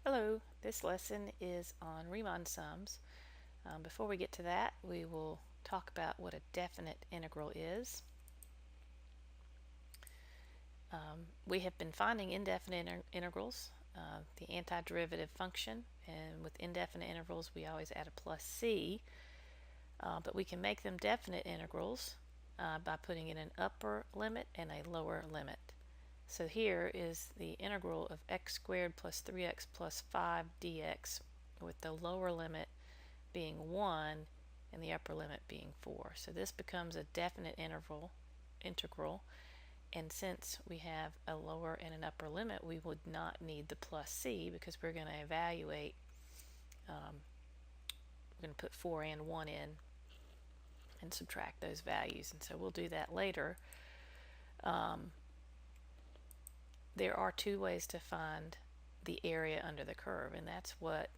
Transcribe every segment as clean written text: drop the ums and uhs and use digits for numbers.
Hello, this lesson is on Riemann sums. Before we get to that, we will talk about what a definite integral is. We have been finding indefinite integrals, the antiderivative function, and with indefinite intervals we always add a plus c, but we can make them definite integrals by putting in an upper limit and a lower limit. So here is the integral of x squared plus 3x plus 5 dx, with the lower limit being 1 and the upper limit being 4. So this becomes a definite integral, and since we have a lower and an upper limit, we would not need the plus c because we're going to evaluate, we're going to put 4 and 1 in and subtract those values, and so we'll do that later. There are two ways to find the area under the curve, and that's what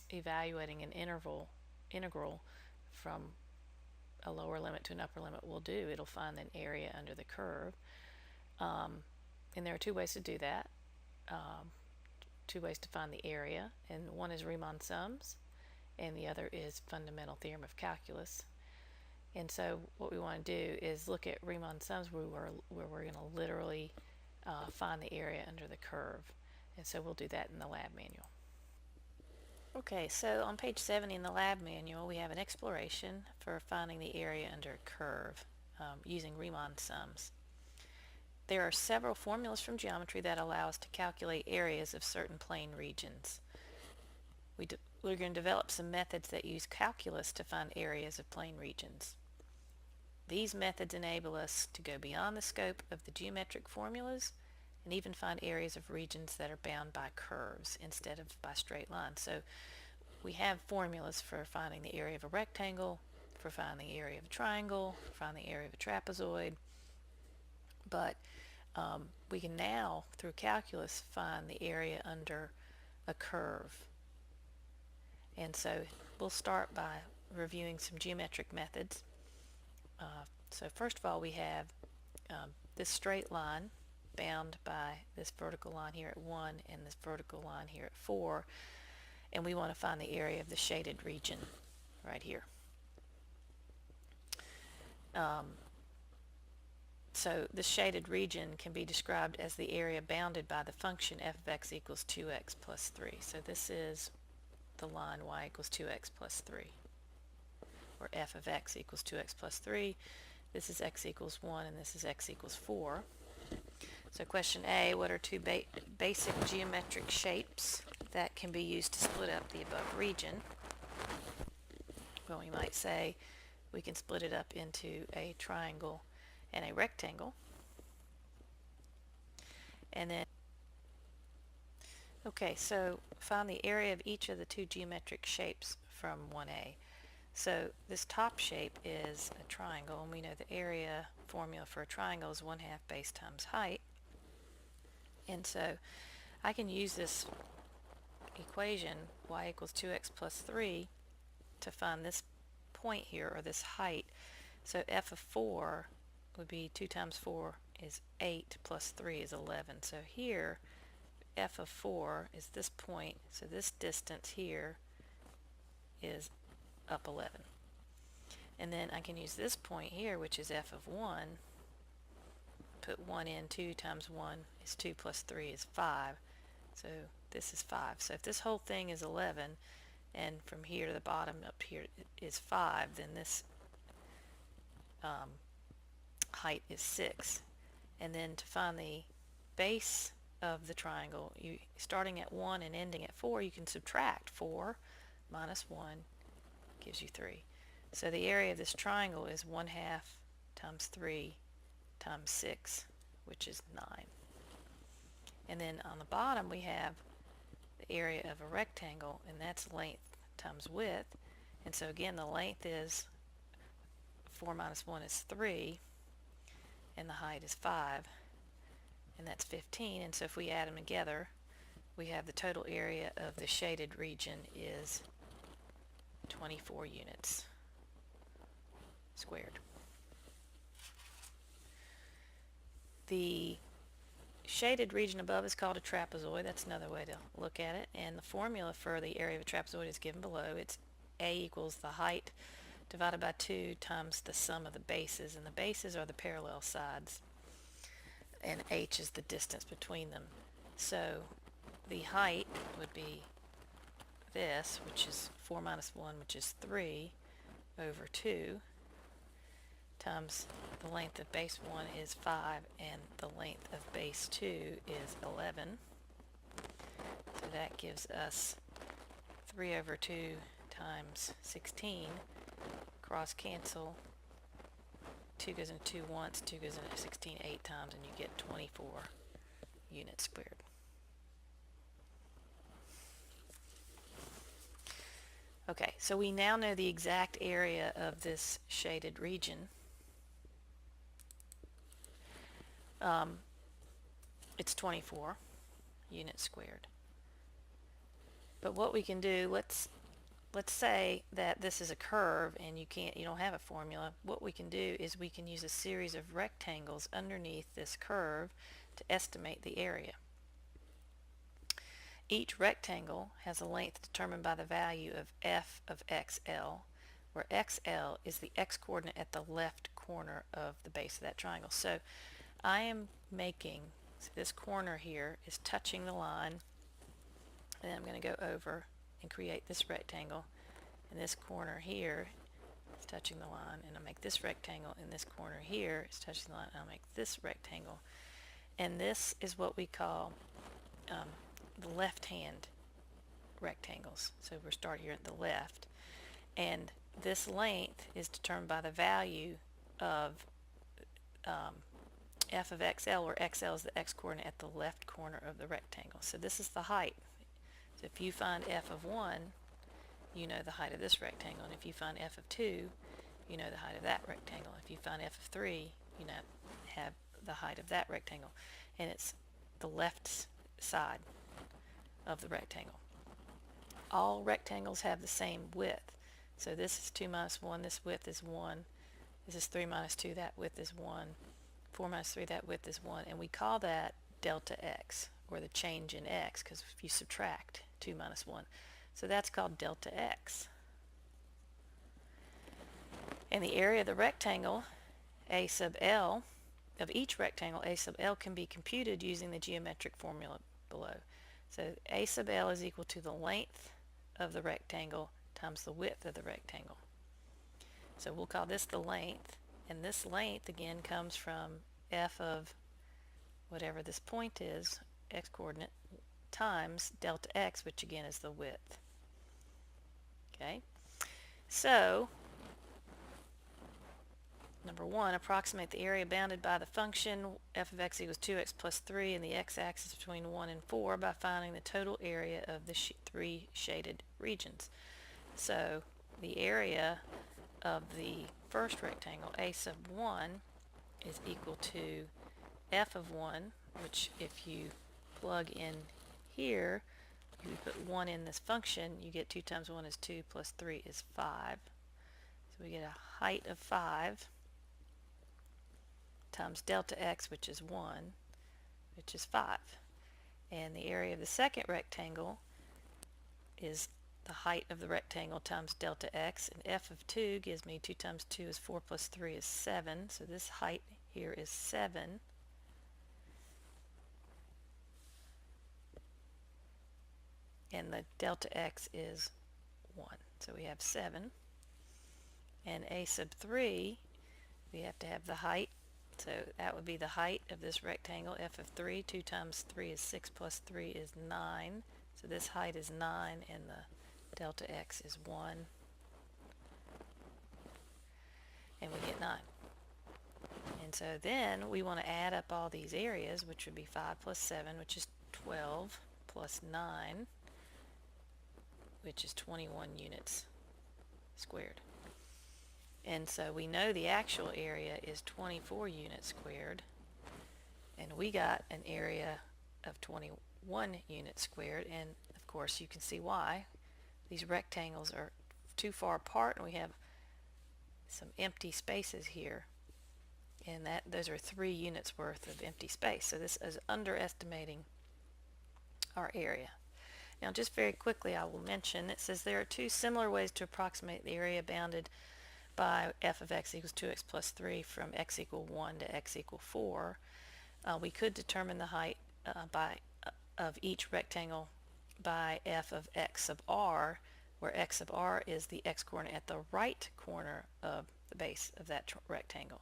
evaluating an integral from a lower limit to an upper limit will do. It'll find an area under the curve, and there are two ways to do that, two ways to find the area, and one is Riemann sums and the other is fundamental theorem of calculus. And so what we want to do is look at Riemann sums where we're going to literally find the area under the curve, and so we'll do that in the lab manual. Okay, so on page 70 in the lab manual we have an exploration for finding the area under a curve using Riemann sums. There are several formulas from geometry that allow us to calculate areas of certain plane regions. We're going to develop some methods that use calculus to find areas of plane regions. These methods enable us to go beyond the scope of the geometric formulas and even find areas of regions that are bound by curves instead of by straight lines. So we have formulas for finding the area of a rectangle, for finding the area of a triangle, for finding the area of a trapezoid, but we can now, through calculus, find the area under a curve. And so we'll start by reviewing some geometric methods. So first of all, we have this straight line bound by this vertical line here at 1 and this vertical line here at 4, and we want to find the area of the shaded region right here. So the shaded region can be described as the area bounded by the function f of x equals 2x plus 3. So this is the line y equals 2x plus 3, or f of x equals 2x plus 3. This is x equals 1 and this is x equals 4. So question A, what are two basic geometric shapes that can be used to split up the above region? Well, we might say we can split it up into a triangle and a rectangle. And then, okay, so find the area of each of the two geometric shapes from 1A. So this top shape is a triangle, and we know the area formula for a triangle is 1/2 base times height. And so I can use this equation, y equals 2x plus 3, to find this point here, or this height. So f of 4 would be 2 times 4 is 8 plus 3 is 11. So here f of 4 is this point, so this distance here is up 11. And then I can use this point here, which is f of 1, put 1 in, 2 times 1 is 2 plus 3 is 5. So this is 5. So if this whole thing is 11, and from here to the bottom up here is 5, then this height is 6. And then to find the base of the triangle, starting at 1 and ending at 4, you can subtract 4 minus 1 gives you 3. So the area of this triangle is 1/2 times 3 times 6, which is 9. And then on the bottom we have the area of a rectangle, and that's length times width. And so again, the length is 4 minus 1 is 3, and the height is 5, and that's 15. And so if we add them together, we have the total area of the shaded region is 24 units squared. The shaded region above is called a trapezoid. That's another way to look at it. And the formula for the area of a trapezoid is given below. It's A equals the height divided by 2 times the sum of the bases. And the bases are the parallel sides. And h is the distance between them. So the height would be this, which is 4 minus 1, which is 3, over 2, times the length of base 1 is 5, and the length of base 2 is 11. So that gives us 3 over 2 times 16. Cross cancel. 2 goes into 2 once, 2 goes into 16 8 times, and you get 24 units squared. Okay, so we now know the exact area of this shaded region. It's 24 units squared. But what we can do, let's say that this is a curve and you don't have a formula. What we can do is we can use a series of rectangles underneath this curve to estimate the area. Each rectangle has a length determined by the value of f of xl, where xl is the x-coordinate at the left corner of the base of that triangle. So I am making, so this corner here is touching the line, and I'm going to go over and create this rectangle, and this corner here is touching the line, and I'll make this rectangle, and this corner here is touching the line, and I'll make this rectangle. And this is what we call the left-hand rectangles. So we're starting here at the left, and this length is determined by the value of f of xl, where xl is the x-coordinate at the left corner of the rectangle. So this is the height. So if you find f of 1, you know the height of this rectangle, and if you find f of 2, you know the height of that rectangle. If you find f of 3, you know have the height of that rectangle, and it's the left side of the rectangle. All rectangles have the same width. So this is 2 minus 1, this width is 1. This is 3 minus 2, that width is 1. 4 minus 3, that width is 1. And we call that delta x, or the change in x, because if you subtract 2 minus 1. So that's called delta x. And the area of the rectangle, a sub l, of each rectangle, a sub l can be computed using the geometric formula below. So a sub l is equal to the length of the rectangle times the width of the rectangle. So we'll call this the length, and this length again comes from f of whatever this point is, x-coordinate, times delta x, which again is the width. Okay, so number 1, approximate the area bounded by the function f of x equals 2x plus 3 and the x-axis between 1 and 4 by finding the total area of the 3 shaded regions. So the area of the first rectangle, a sub 1, is equal to f of 1, which if you plug in here, you put 1 in this function, you get 2 times 1 is 2 plus 3 is 5. So we get a height of 5 times delta x, which is 1, which is 5. And the area of the second rectangle is the height of the rectangle times delta x, and f of 2 gives me 2 times 2 is 4 plus 3 is 7. So this height here is 7. And the delta x is 1. So we have 7. And a sub 3, we have to have the height. So that would be the height of this rectangle, f of 3. 2 times 3 is 6 plus 3 is 9. So this height is 9, and the delta x is 1. And we get 9. And so then we want to add up all these areas, which would be 5 plus 7, which is 12, plus 9, which is 21 units squared. And so we know the actual area is 24 units squared, and we got an area of 21 units squared, and of course you can see why. These rectangles are too far apart, and we have some empty spaces here, and those are 3 units worth of empty space. So this is underestimating our area. Now just very quickly I will mention, it says there are 2 similar ways to approximate the area bounded by f of x equals 2x plus 3 from x equal 1 to x equal 4. We could determine the height of each rectangle by f of x sub r, where x sub r is the x-coordinate at the right corner of the base of that rectangle.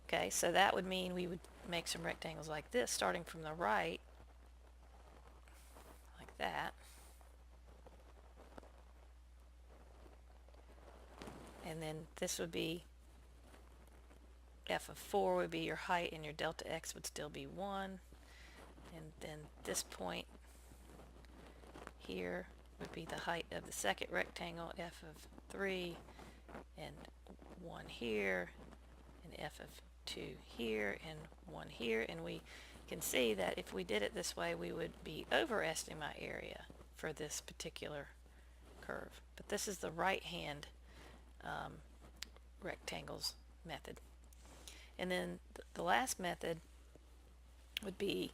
Okay, so that would mean we would make some rectangles like this, starting from the right, like that. And then this would be f of 4 would be your height, and your delta x would still be 1. And then this point here would be the height of the second rectangle, f of 3, and 1 here, and f of 2 here, and 1 here. And we can see that if we did it this way, we would be overestimating my area for this particular curve. But this is the right-hand rectangles method. And then the last method would be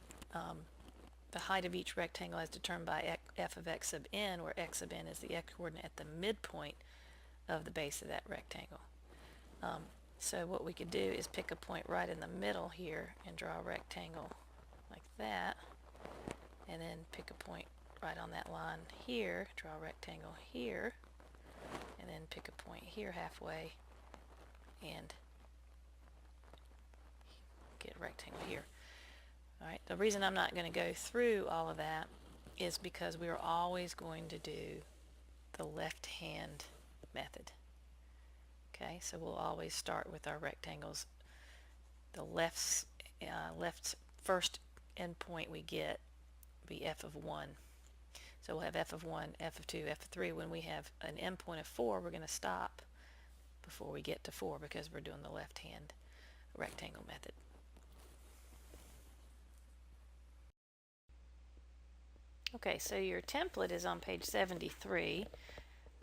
the height of each rectangle as determined by f of x sub n, where x sub n is the x-coordinate at the midpoint of the base of that rectangle. So what we could do is pick a point right in the middle here and draw a rectangle like that, and then pick a point right on that line here, draw a rectangle here, and then pick a point here halfway and get a rectangle here. Alright, the reason I'm not going to go through all of that is because we are always going to do the left hand method. Okay, so we'll always start with our rectangles. The left first endpoint we get will be f of 1. So we'll have f of 1, f of 2, f of 3. When we have an endpoint of 4, we're going to stop before we get to 4 because we're doing the left hand rectangle method. Okay, so your template is on page 73,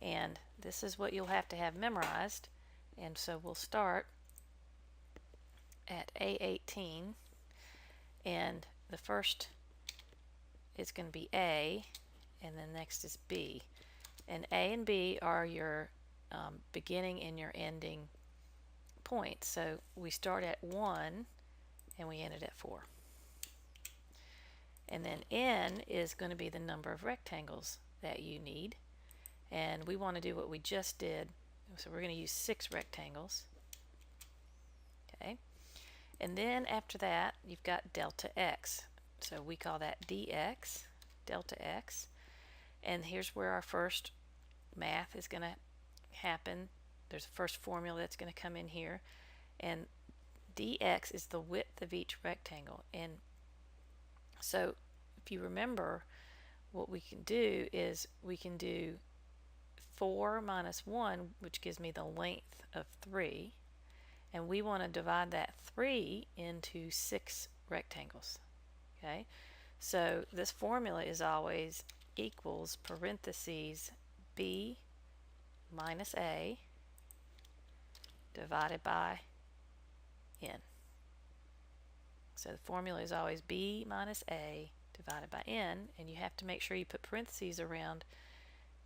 and this is what you'll have to have memorized. And so we'll start at A18, and the first is going to be A, and then next is B. And A and B are your beginning and your ending points. So we start at 1 and we end it at 4. And then N is going to be the number of rectangles that you need. And we want to do what we just did. So we're going to use 6 rectangles. Okay. And then after that, you've got delta x. So we call that dx, delta x. And here's where our first math is going to happen. There's a first formula that's going to come in here. And dx is the width of each rectangle. And so if you remember, what we can do is we can do 4 minus 1, which gives me the length of 3. And we want to divide that 3 into 6 rectangles. Okay, so this formula is always equals parentheses b minus a divided by n. So the formula is always b minus a divided by n, and you have to make sure you put parentheses around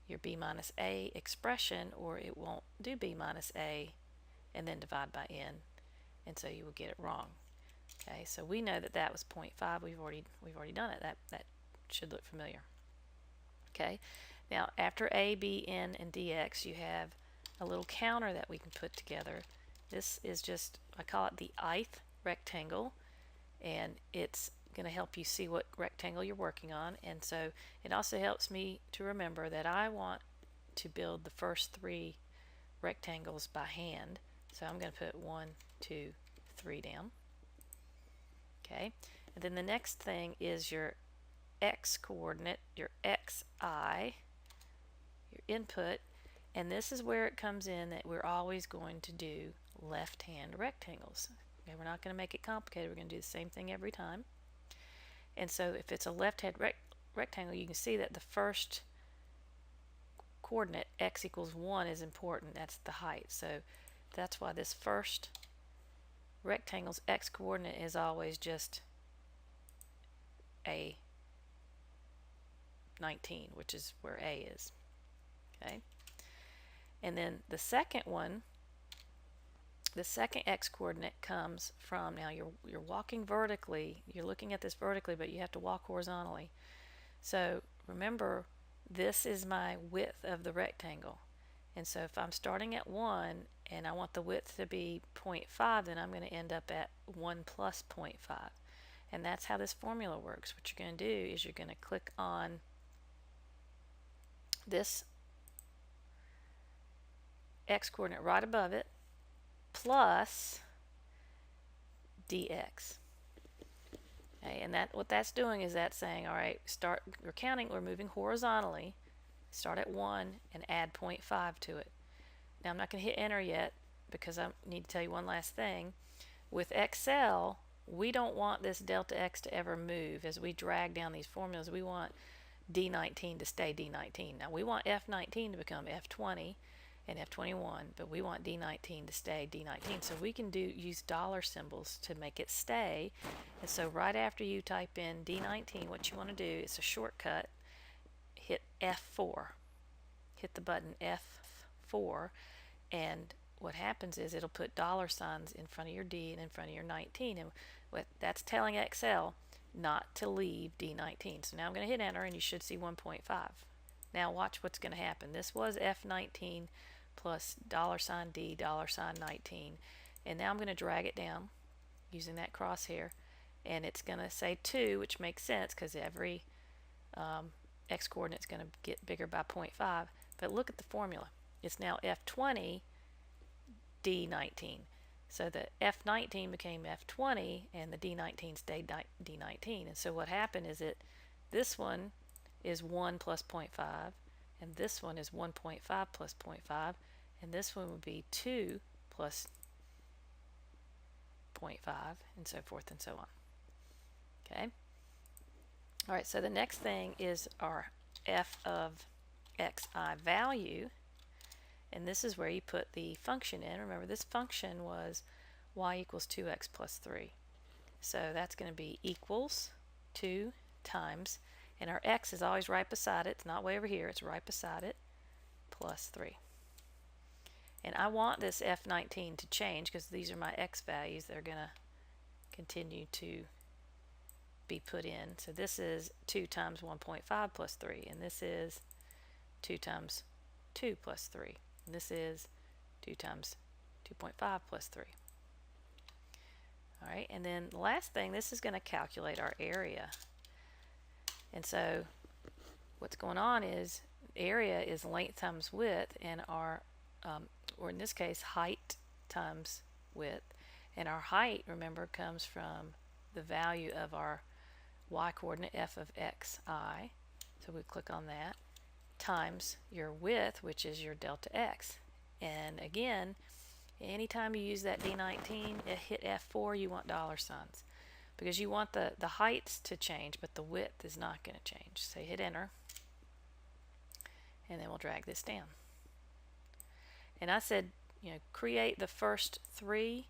your b minus a expression, or it won't do b minus a and then divide by n, and so you will get it wrong. Okay, so we know that that was 0.5. We've already done it. That should look familiar. Okay, now after a, b, n, and dx, you have a little counter that we can put together. This is just, I call it the ith rectangle, and it's going to help you see what rectangle you're working on. And so it also helps me to remember that I want to build the first 3 rectangles by hand. So I'm going to put 1, 2, 3 down. Okay, and then the next thing is your x coordinate, your xi, your input, and this is where it comes in that we're always going to do left-hand rectangles. Okay, we're not going to make it complicated. We're going to do the same thing every time. And so if it's a left-hand rectangle, you can see that the first coordinate, x equals 1, is important. That's the height. So that's why this first rectangle's x-coordinate is always just a 19, which is where A is. Okay. And then the second one, the second x-coordinate comes from, now you're walking vertically, you're looking at this vertically, but you have to walk horizontally. So remember, this is my width of the rectangle. And so if I'm starting at 1 and I want the width to be 0.5, then I'm going to end up at 1 plus 0.5. And that's how this formula works. What you're going to do is you're going to click on this x-coordinate right above it plus dx. Okay, and what that's doing is that's saying, all right, we're counting, we're moving horizontally, start at 1 and add 0.5 to it. Now I'm not going to hit enter yet because I need to tell you one last thing. With Excel, we don't want this delta x to ever move. As we drag down these formulas, we want D19 to stay D19. Now we want F19 to become F20 and F21, but we want D19 to stay D19. So we can use dollar symbols to make it stay. And so right after you type in D19, what you want to do is a shortcut, hit F4. Hit the button F4, and what happens is it'll put dollar signs in front of your D and in front of your 19, and what that's telling Excel not to leave D19. So now I'm going to hit enter and you should see 1.5. Now watch what's going to happen. This was F19 plus $D, $19, and now I'm going to drag it down using that crosshair, and it's going to say 2, which makes sense because every x-coordinate is going to get bigger by 0.5. But look at the formula. It's now F20 D19. So the F19 became F20 and the D19 stayed D19. And so what happened is this one is 1 plus 0.5, and this one is 1.5 plus 0.5, and this one would be 2 plus 0.5, and so forth and so on. Okay. All right, so the next thing is our f of xi value, and this is where you put the function in. Remember, this function was y equals 2x plus 3. So that's going to be equals 2 times, and our x is always right beside it. It's not way over here. It's right beside it, plus 3. And I want this F19 to change because these are my x values that are going to continue to be put in. So this is 2 times 1.5 plus 3, and this is 2 times 2 plus 3. And this is 2 times 2.5 plus 3. All right, and then the last thing, this is going to calculate our area. And so what's going on is area is length times width, and our, or in this case, height times width. And our height, remember, comes from the value of our y-coordinate f of xi. So we click on that, times your width, which is your delta x. And again, anytime you use that D19, hit F4, you want dollar signs because you want the heights to change, but the width is not going to change. So hit enter, and then we'll drag this down. And I said, create the first 3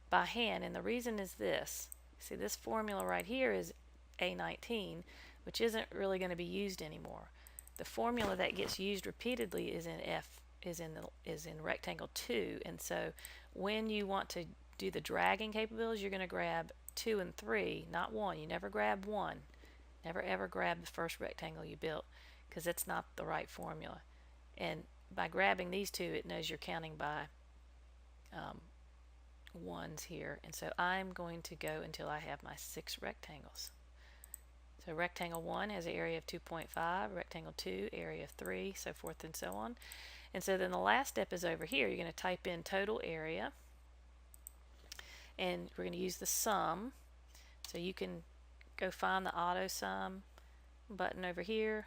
by hand, and the reason is this. See, this formula right here is A19, which isn't really going to be used anymore. The formula that gets used repeatedly is in rectangle 2, and so when you want to do the dragging capabilities, you're going to grab 2 and 3, not 1. You never grab 1. Never ever grab the first rectangle you built because it's not the right formula. And by grabbing these 2, it knows you're counting by ones here, and so I'm going to go until I have my 6 rectangles. So rectangle 1 has an area of 2.5, rectangle 2 area of 3, so forth and so on. And so then the last step is over here. You're going to type in total area, and we're going to use the sum. So you can go find the auto sum button over here.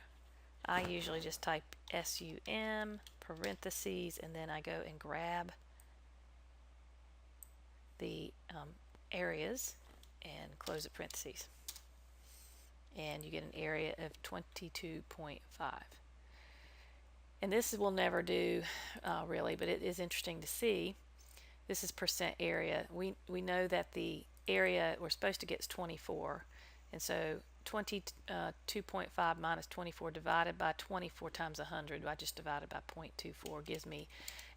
I usually just type SUM parentheses, and then I go and grab the areas and close the parentheses, and you get an area of 22.5. And this will never do really, but it is interesting to see. This is percent area. We know that the area we're supposed to get is 24, and so 22.5 minus 24 divided by 24 times 100, I just divided by 0.24, gives me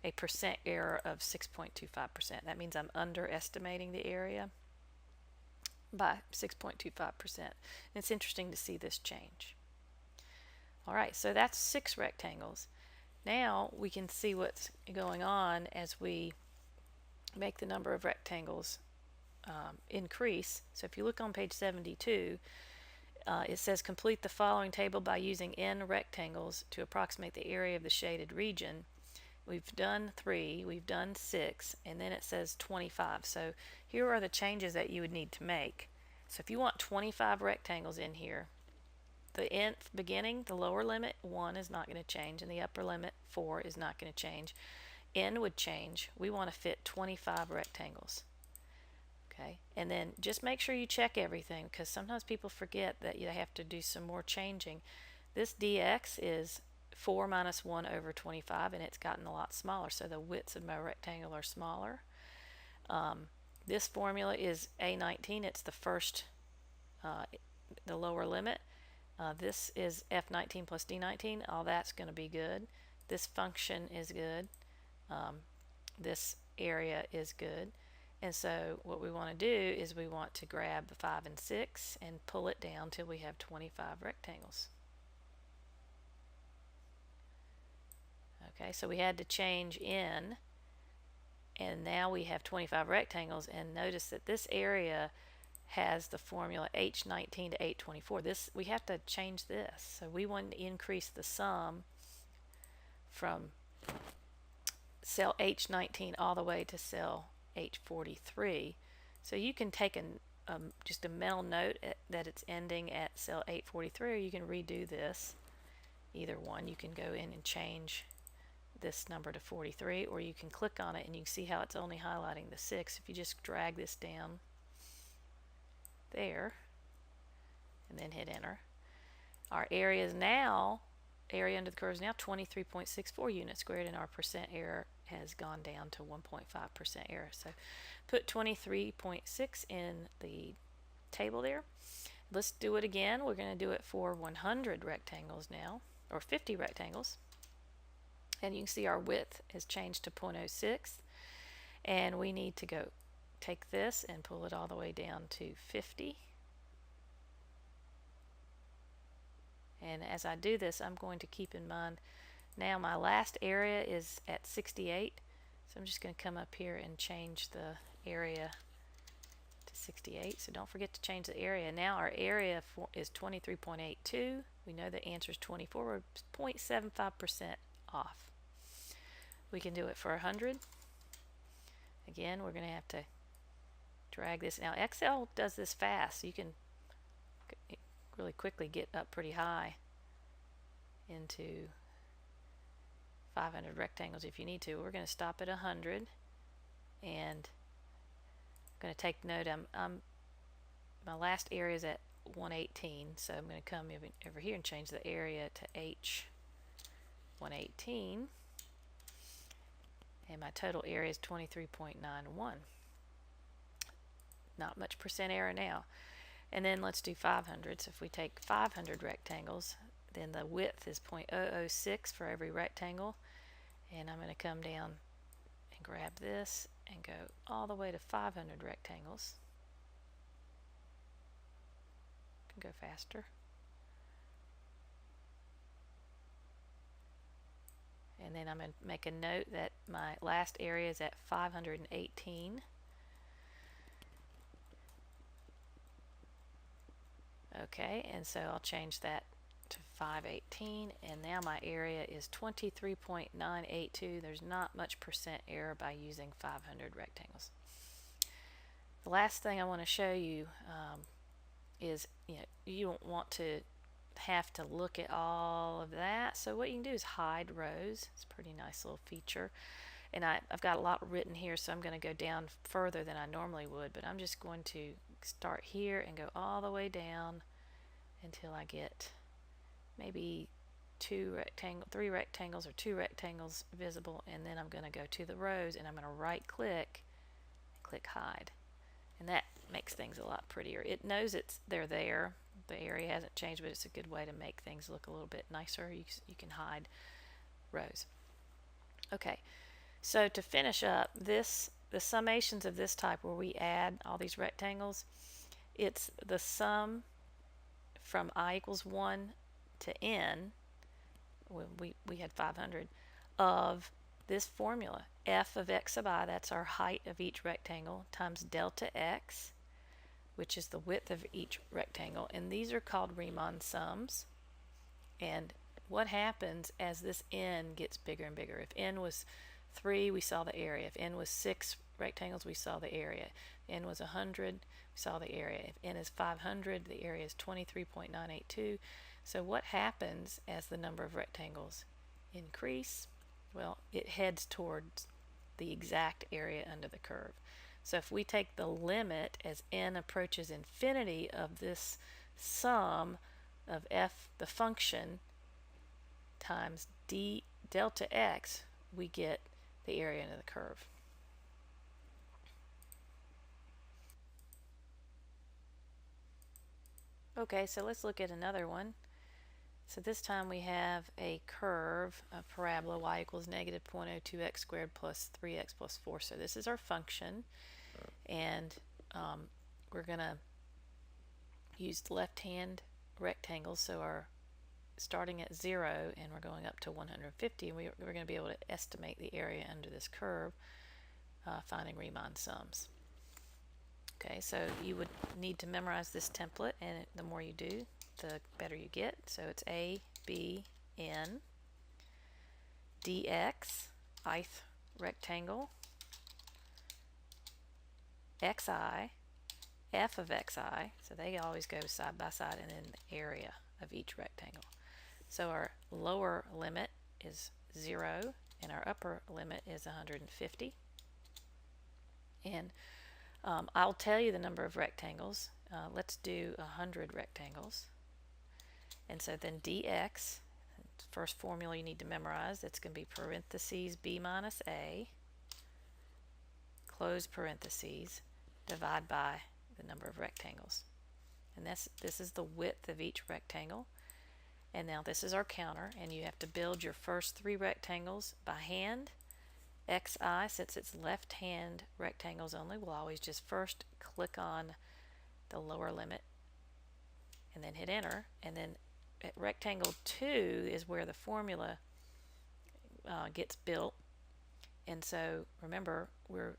a percent error of 6.25%. That means I'm underestimating the area by 6.25%. It's interesting to see this change. All right, so that's 6 rectangles. Now we can see what's going on as we make the number of rectangles increase. So if you look on page 72, it says complete the following table by using n rectangles to approximate the area of the shaded region. We've done 3, we've done 6, and then it says 25. So here are the changes that you would need to make. So if you want 25 rectangles in here, the nth beginning, the lower limit 1 is not going to change, and the upper limit 4 is not going to change. N would change. We want to fit 25 rectangles. Okay, and then just make sure you check everything, because sometimes people forget that you have to do some more changing. This dx is 4 minus 1 over 25, and it's gotten a lot smaller, so the widths of my rectangle are smaller. This formula is A19. It's the first, the lower limit. This is F19 plus D19. All that's going to be good. This function is good. This area is good. And so what we want to do is we want to grab the 5 and 6 and pull it down till we have 25 rectangles. Okay, so we had to change n, and now we have 25 rectangles, and notice that this area has the formula H19 to H24. This, we have to change this. So we want to increase the sum from cell H19 all the way to cell H43. So you can take just a mental note that it's ending at cell 843, or you can redo this. Either one. You can go in and change this number to 43, or you can click on it and you can see how it's only highlighting the 6. If you just drag this down there and then hit enter, our area is now, area under the curve is now 23.64 units squared, and our percent error has gone down to 1.5% error. So put 23.6 in the table there. Let's do it again. We're going to do it for 100 rectangles now, or 50 rectangles. And you can see our width has changed to 0.06, and we need to go take this and pull it all the way down to 50. And as I do this, I'm going to keep in mind now my last area is at 68, so I'm just going to come up here and change the area to 68. So don't forget to change the area. Now our area is 23.82. We know the answer is 24. We're 0.75% off. We can do it for 100. Again, we're going to have to drag this. Now Excel does this fast, so you can really quickly get up pretty high into 500 rectangles if you need to. We're going to stop at 100, and I'm going to take note. My last area is at 118, so I'm going to come over here and change the area to H118, and my total area is 23.91. Not much percent error now. And then let's do 500. So if we take 500 rectangles, then the width is 0.006 for every rectangle. And I'm going to come down and grab this and go all the way to 500 rectangles. Can go faster. And then I'm going to make a note that my last area is at 518. Okay, and so I'll change that to 518, and now my area is 23.982. There's not much percent error by using 500 rectangles. The last thing I want to show you is, you don't want to have to look at all of that. So what you can do is hide rows. It's a pretty nice little feature. And I've got a lot written here, so I'm going to go down further than I normally would, but I'm just going to start here and go all the way down until I get maybe three rectangles or two rectangles visible, and then I'm going to go to the rows and I'm going to right click and click hide, and that makes things a lot prettier. It knows they're there. The area hasn't changed, but it's a good way to make things look a little bit nicer. You can hide rows. Okay, so to finish up this, the summations of this type where we add all these rectangles, it's the sum from I equals 1 to n, we had 500, of this formula, f of x sub I, that's our height of each rectangle, times delta x, which is the width of each rectangle, and these are called Riemann sums. And what happens as this n gets bigger and bigger? If n was 3, we saw the area. If n was 6 rectangles, we saw the area. If n was 100, we saw the area. If n is 500, the area is 23.982. So what happens as the number of rectangles increase? Well, it heads towards the exact area under the curve. So if we take the limit as n approaches infinity of this sum of f, the function, times d delta x, we get the area under the curve. Okay, so let's look at another one. So this time we have a curve, a parabola, y equals negative 0.02x squared plus 3x plus 4. So this is our function, and we're going to use left-hand rectangles. So our starting at 0 and we're going up to 150, and we're going to be able to estimate the area under this curve, finding Riemann sums. Okay, so you would need to memorize this template, and the more you do, the better you get. So it's a, b, n, dx, ith rectangle, xi, f of xi, so they always go side by side, and then the area of each rectangle. So our lower limit is 0, and our upper limit is 150. And I'll tell you the number of rectangles. Let's do 100 rectangles. And so then dx, first formula you need to memorize, it's going to be parentheses b minus a, close parentheses, divide by the number of rectangles. And this is the width of each rectangle. And now this is our counter, and you have to build your first 3 rectangles by hand. xi, since it's left-hand rectangles only, we'll always just first click on the lower limit and then hit enter. And then at rectangle 2 is where the formula gets built. And so remember, we're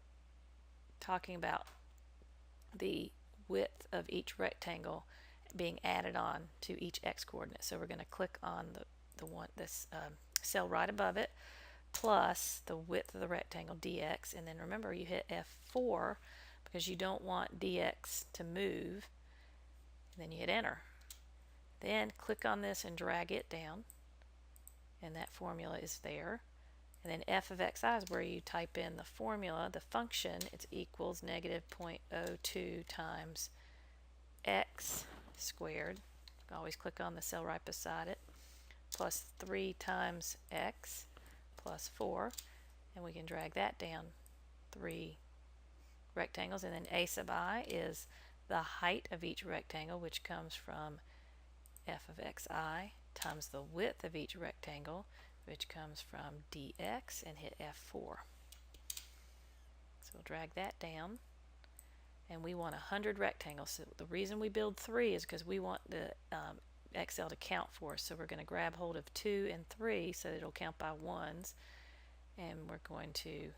talking about the width of each rectangle being added on to each x coordinate. So we're going to click on this cell right above it, plus the width of the rectangle dx, and then remember you hit F4 because you don't want dx to move, and then you hit enter. Then click on this and drag it down, and that formula is there. And then f of xi is where you type in the formula, the function. It's equals negative 0.02 times x squared. Always click on the cell right beside it, plus 3 times x plus 4, and we can drag that down 3 rectangles. And then a sub I is the height of each rectangle, which comes from f of xi times the width of each rectangle, which comes from dx, and hit F4. So we'll drag that down, and we want 100 rectangles. So the reason we build 3 is because we want the Excel to count for us. So we're going to grab hold of 2 and 3 so that it'll count by ones, and we're going to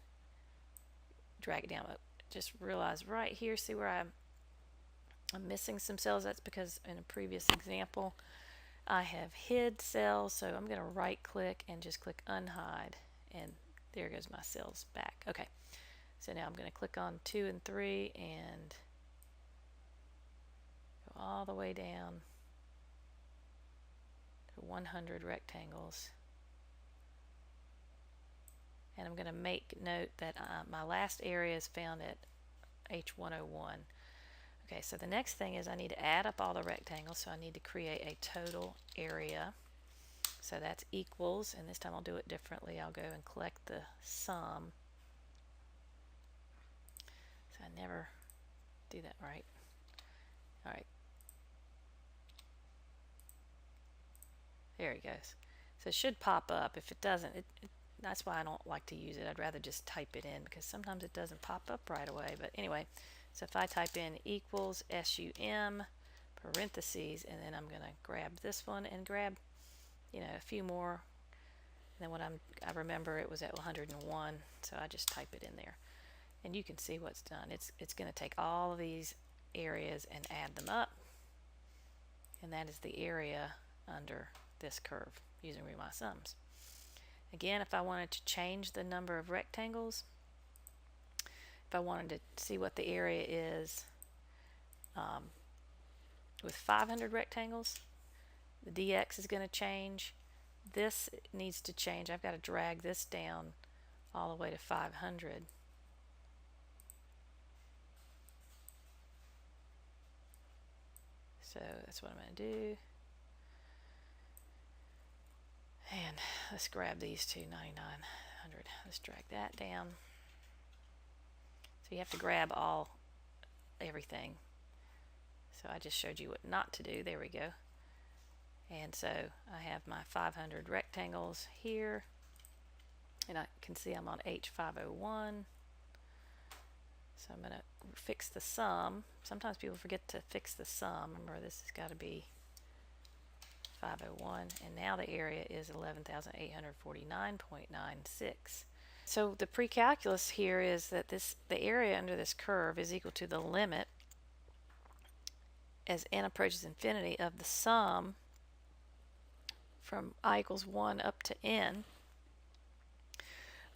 drag it down. But just realize right here, see where I'm missing some cells? That's because in a previous example I have hid cells, so I'm going to right click and just click unhide, and there goes my cells back. Okay, so now I'm going to click on 2 and 3 and go all the way down to 100 rectangles, and I'm going to make note that my last area is found at H101. Okay, so the next thing is I need to add up all the rectangles, so I need to create a total area. So that's equals, and this time I'll do it differently. I'll go and collect the sum. So I never do that right. All right. There he goes. So it should pop up. If it doesn't, that's why I don't like to use it. I'd rather just type it in because sometimes it doesn't pop up right away. But anyway, so if I type in equals SUM parentheses, and then I'm going to grab this one and grab, you know, a few more. And then when I remember it was at 101, so I just type it in there. And you can see what's done. It's going to take all of these areas and add them up. And that is the area under this curve using Riemann sums. Again, if I wanted to change the number of rectangles, if I wanted to see what the area is with 500 rectangles, the dx is going to change. This needs to change. I've got to drag this down all the way to 500. So that's what I'm going to do. And let's grab these two, 9900. Let's drag that down. So you have to grab everything. So I just showed you what not to do. There we go. And so I have my 500 rectangles here. And I can see I'm on H501. So I'm going to fix the sum. Sometimes people forget to fix the sum. Remember, this has got to be 501, and now the area is 11,849.96. So the pre-calculus here is that the area under this curve is equal to the limit as n approaches infinity of the sum from I equals 1 up to n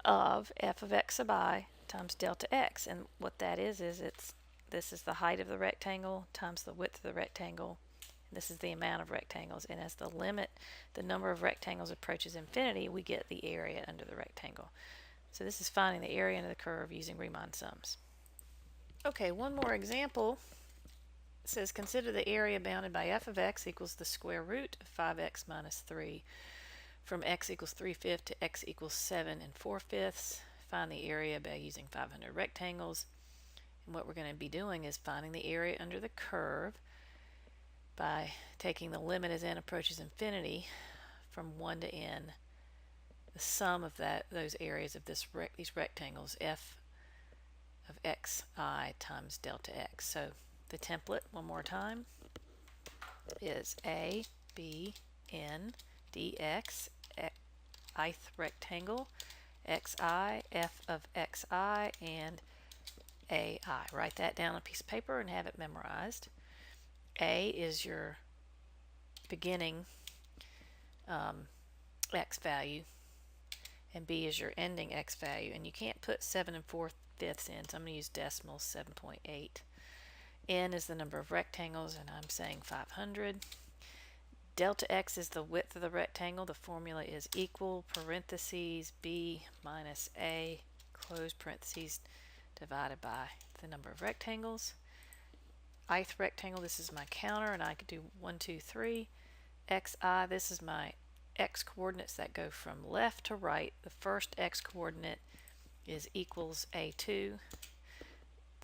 of f of x sub I times delta x. And what that is this is the height of the rectangle times the width of the rectangle. This is the amount of rectangles, and as the number of rectangles approaches infinity, we get the area under the rectangle. So this is finding the area under the curve using Riemann sums. Okay, one more example. It says consider the area bounded by f of x equals the square root of 5x minus 3 from x equals 3/5 to x equals 7 4/5. Find the area by using 500 rectangles. And what we're going to be doing is finding the area under the curve by taking the limit as n approaches infinity from 1 to n, the sum of those areas of these rectangles, f of xi times delta x. So the template, one more time, is a, b, n, dx, ith rectangle, xi, f of xi, and ai. Write that down on a piece of paper and have it memorized. A is your beginning x value, and B is your ending x value. And you can't put 7 4/5 in, so I'm going to use decimals, 7.8. N is the number of rectangles, and I'm saying 500. Delta x is the width of the rectangle. The formula is equal parentheses b minus a close parentheses divided by the number of rectangles. Ith rectangle, this is my counter, and I could do 1, 2, 3. Xi, this is my x coordinates that go from left to right. The first x coordinate is equals a2.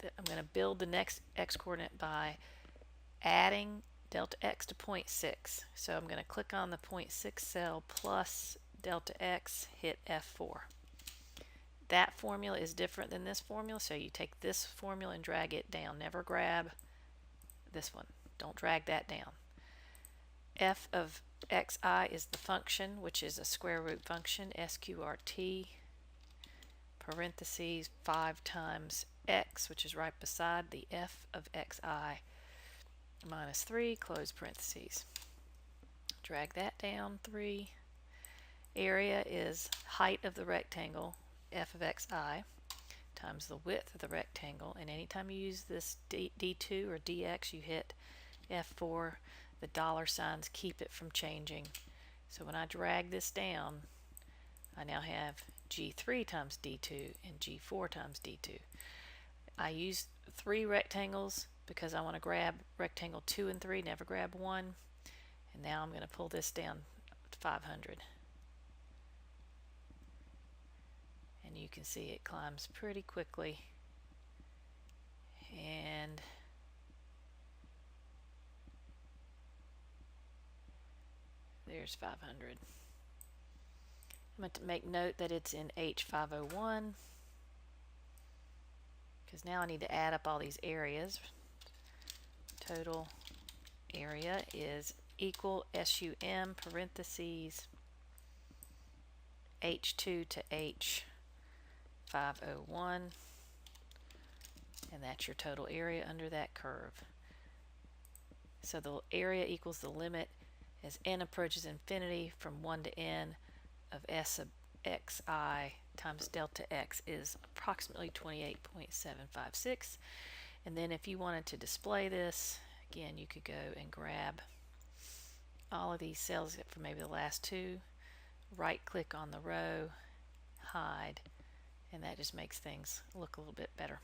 I'm going to build the next x coordinate by adding delta x to 0.6. So I'm going to click on the 0.6 cell plus delta x, hit F4. That formula is different than this formula, so you take this formula and drag it down. Never grab this one. Don't drag that down. F of xi is the function, which is a square root function, sqrt, parentheses 5 times x, which is right beside the f of xi minus 3, close parentheses. Drag that down, 3. Area is height of the rectangle, f of xi, times the width of the rectangle, and anytime you use this d2 or dx, you hit F4. The dollar signs keep it from changing. So when I drag this down, I now have G3 times D2 and G4 times D2. I use 3 rectangles because I want to grab rectangle 2 and 3, never grab 1. And now I'm going to pull this down 500. And you can see it climbs pretty quickly. And there's 500. I'm going to make note that it's in H501 because now I need to add up all these areas. Total area is equal SUM parentheses H2 to H501, and that's your total area under that curve. So the area equals the limit as n approaches infinity from 1 to n of S sub xi times delta x is approximately 28.756. And then if you wanted to display this, again, you could go and grab all of these cells except for maybe the last two, right click on the row, hide, and that just makes things look a little bit better.